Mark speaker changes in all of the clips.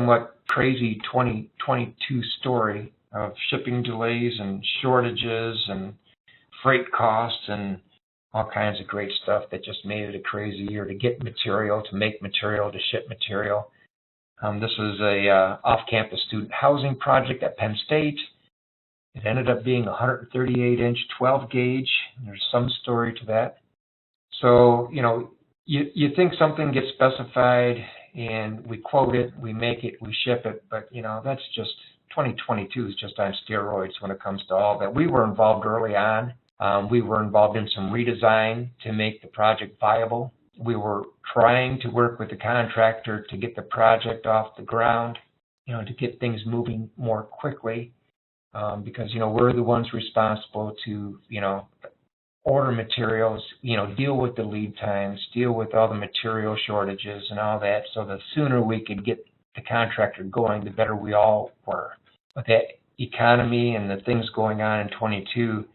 Speaker 1: somewhat crazy 2022 story of shipping delays and shortages and freight costs and all kinds of great stuff that just made it a crazy year to get material, to make material, to ship material. This was a off-campus student housing project at Penn State. It ended up being a 138-inch 12-gauge. There's some story to that. So, you think something gets specified and we quote it, we make it, we ship it, but, that's just 2022 is just on steroids when it comes to all that. We were involved early on. We were involved in some redesign to make the project viable. We were trying to work with the contractor to get the project off the ground, to get things moving more quickly, because, we're the ones responsible to, order materials, deal with the lead times, deal with all the material shortages and all that. So the sooner we could get the contractor going, the better we all were. But that economy and the things going on in 22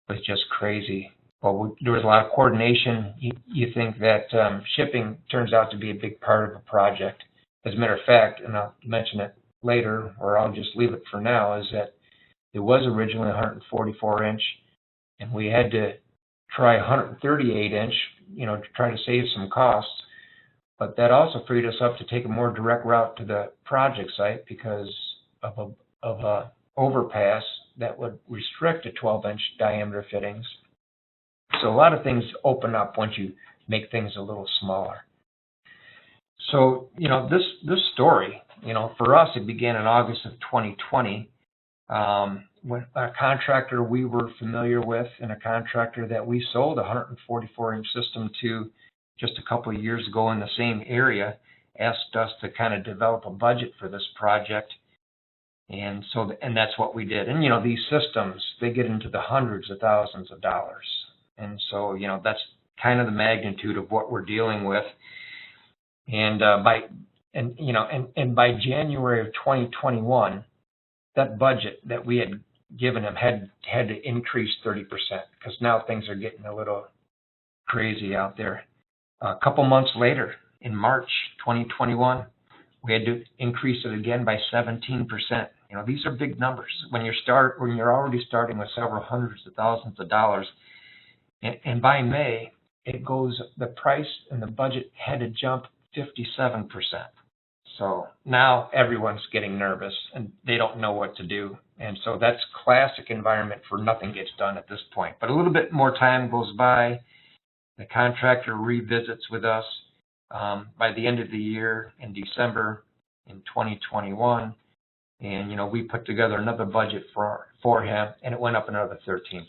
Speaker 1: was just crazy. Well, there was a lot of coordination. You think that shipping turns out to be a big part of a project. As a matter of fact, and I'll mention it later, or I'll just leave it for now, is that it was originally 144-inch, and we had to try 138-inch, to try to save some costs. But that also freed us up to take a more direct route to the project site because of a overpass that would restrict a 12-inch diameter fittings. So a lot of things open up once you make things a little smaller. So, this story, for us, it began in August of 2020 when a contractor we were familiar with and a contractor that we sold a 144-inch system to just a couple of years ago in the same area asked us to kind of develop a budget for this project. And that's what we did. And, these systems, they get into the hundreds of thousands of dollars. And so, that's kind of the magnitude of what we're dealing with. And by January of 2021, that budget that we had given him had to increase 30% because now things are getting a little crazy out there. A couple months later, in March 2021, we had to increase it again by 17%. These are big numbers. When you're already starting with several hundreds of thousands of dollars, and by May, the price and the budget had to jump 57%. So now everyone's getting nervous and they don't know what to do. And so that's classic environment for nothing gets done at this point. But a little bit more time goes by. The contractor revisits with us by the end of the year in December in 2021. And, we put together another budget for him, and it went up another 13%.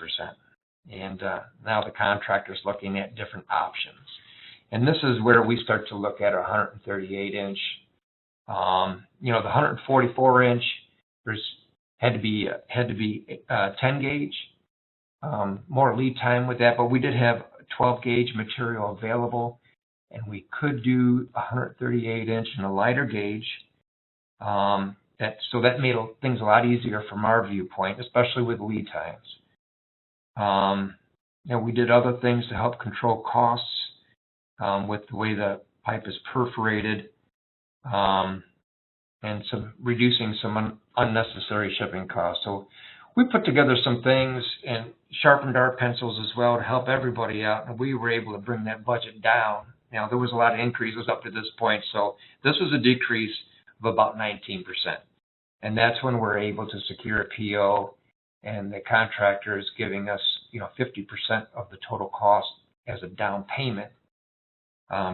Speaker 1: And now the contractor's looking at different options. And this is where we start to look at a 138-inch. The 144-inch, had to be 10 gauge. More lead time with that, but we did have 12 gauge material available, and we could do a 138-inch and a lighter gauge. So that made things a lot easier from our viewpoint, especially with lead times. We did other things to help control costs with the way the pipe is perforated, and reducing some unnecessary shipping costs. So we put together some things and sharpened our pencils as well to help everybody out, and we were able to bring that budget down. Now, there was a lot of increases up to this point, so this was a decrease of about 19%. And that's when we're able to secure a PO, and the contractor is giving us, 50% of the total cost as a down payment,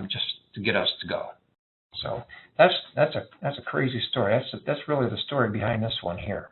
Speaker 1: just to get us to go. So that's a crazy story. That's really the story behind this one here.